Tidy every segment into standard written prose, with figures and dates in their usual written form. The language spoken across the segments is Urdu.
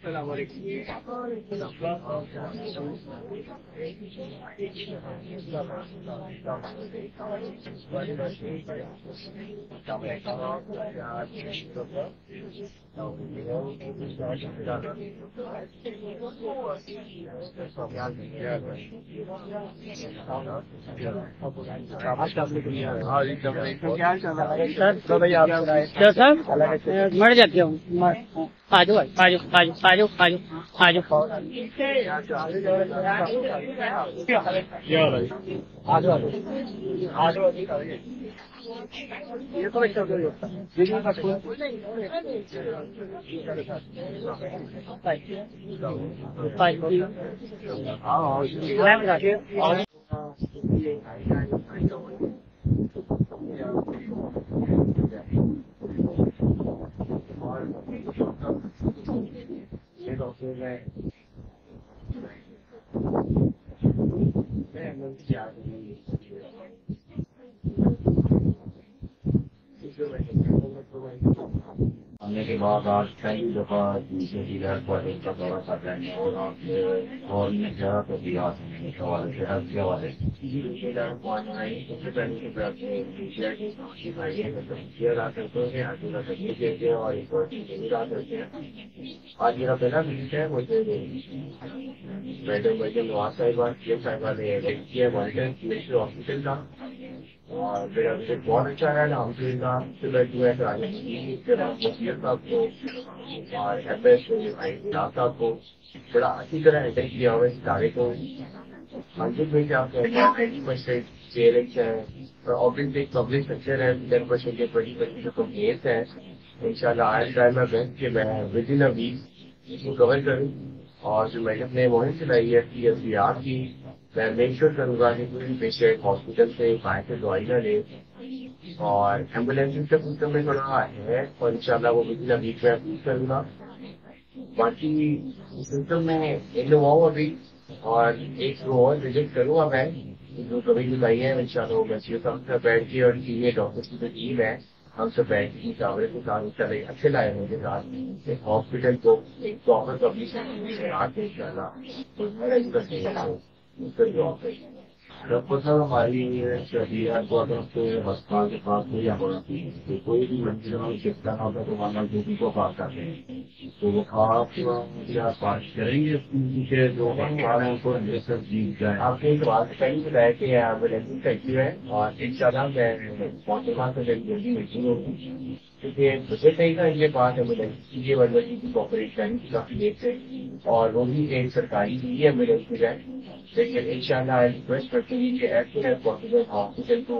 السلام علیکم. مر جاتے ہوں. آ جاؤ آ جاؤ آ جاؤ آ جاؤ آ جاؤ آ جاؤ. آنے کے بعد آج کئی دفعہ کا دورہ کر رہے ہیں اور آپ نے اور میں کیا کبھی آسنے کے حوالے سے ہر کے حوالے آج میرا پہلا وزٹ ہے. مجھے میڈم نواز صاحبہ صاحبہ نے دیکھی ہے ہاسپٹل کا اور میرا وزٹ بہت اچھا ہے. الحمدللہ صبح صاحب کو بڑا اچھی طرح اٹینڈ کیا ہوا ہے ستارے کو. مسجد میں کیا پبلک اسٹرکچر ہے 10% کے 20% کو کیس ہے. ان شاء اللہ آئی ٹرائی مائی بیسٹ کہ میں ود ان اے ویک اس کو کور کروں. اور جو میڈم نے مہم چلائی ہے PSBR کی, میں میک شیور کروں گا کہ کوئی پیشنٹ ہاسپٹل سے باہر سے دوائی نہ لے. اور ایمبولینس کا سسٹم میں تھوڑا ہے اور ان شاء اللہ وہ ود ان اے ویک میں اپروو کروں گا. باقی سسٹم میں ہوں ابھی اور ایک دو اور وزٹ کروں گا میں جو کبھی بتائی ہے. ان شاء اللہ میں سب سے بیٹھ کے اور سینئر ڈاکٹر کی جو ٹیم ہے ہم سب بیٹھ کے کامرے کے ساتھ چلے اچھے لائے ہیں کے ساتھ ہاسپٹل کو ایک پراپر پبلک ان شاء اللہ. ڈاکٹر صاحب ہماری شہریت کو اگر ہسپتال کے پاس کوئی بھی منزل چپتا نہ ہوتا تو ہمارا ڈیوٹی کو پاس کرتے ہیں. تو وہ آپ کیا بات کریں گے جو ہسپتال ہیں ان کو جیت جائیں. آپ نے ایک بات پہلے بتایا کہ ایمبولینس ایکٹیو ہے اور ان شاء اللہ میں کیونکہ مجھے کہیں گا یہ بات ایمبولینس کی کوپریٹ کریں کافی دیر سے اور وہ بھی ایک سرکاری ہی ایمبولینس مل جائے. لیکن ان شاء اللہ ریکویسٹ کرتے ہیں کہ as soon as possible hospital کو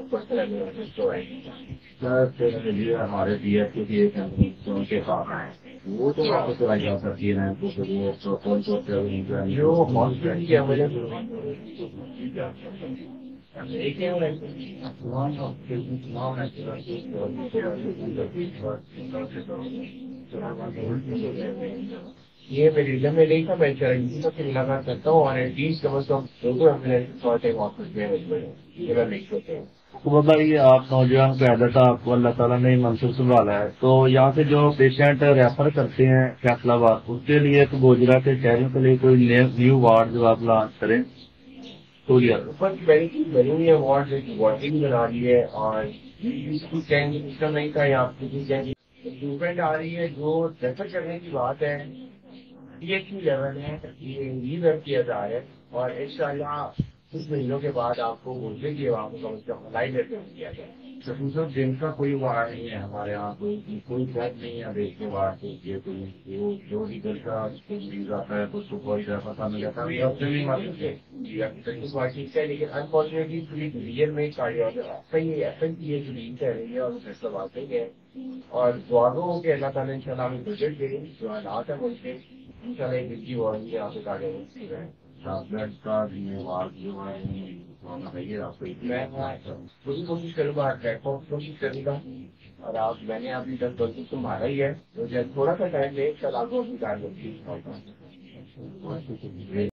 ہمارے DF کے ساتھ آئے وہ تو آپ کو جا سکتی ہے جو ہاسپٹل کی یہ میری میں نہیں تھا. میں چرنجیت سے ملاقات کرتا ہوں اور ایٹ لیسٹ کم از کم بتائیے آپ نوجوان قیادت آپ کو اللہ تعالیٰ نے منصب سنبھالا ہے تو یہاں سے جو پیشنٹ ریفر کرتے ہیں فیصلہ آباد اس کے لیے تو گوجرا کے شہروں کے لیے کوئی نیو وارڈ جو آپ لانچ کریں تو بنی ہوئی ہے وارڈ بھی بنا رہی ہے اور سسٹم نہیں تھا یہاں امپروومنٹ آ رہی ہے. جو ریفر کرنے کی بات ہے PHC لیول ہے یہ ریورک کیا جا رہا ہے اور ان شاء اللہ کچھ مہینوں کے بعد آپ کو گوجرے کی عوام کو اس کا ملائی کیا جائے. جن کا کوئی وارڈ نہیں ہے ہمارے یہاں کوئی بیڈ نہیں ہے دیکھ کے وارڈ کوئی جو ادھر کا مریض آتا ہے تو اس کو کوئی پتہ نہیں جاتا لیکن انفارچونیٹلی ریجن میں FNPA رہی ہے اور فیصلہ بات نہیں ہے اور دعاؤں کے اللہ تعالیٰ ان شاء اللہ ہمیں بجٹ دے رہی جو حالات ہے ان سے ان شاء اللہ ایک بجلی وارڈ کی یہاں سے گاڑیاں ملتی ہے. بیڈ کا وارڈ جو ہے میں پوری کوشش کروں گا کوشش کروں گا اور آپ میں نے ابھی تک غلطی تمہارا ہی ہے تو جب تھوڑا سا ٹائم لے کل آپ کو بھی کار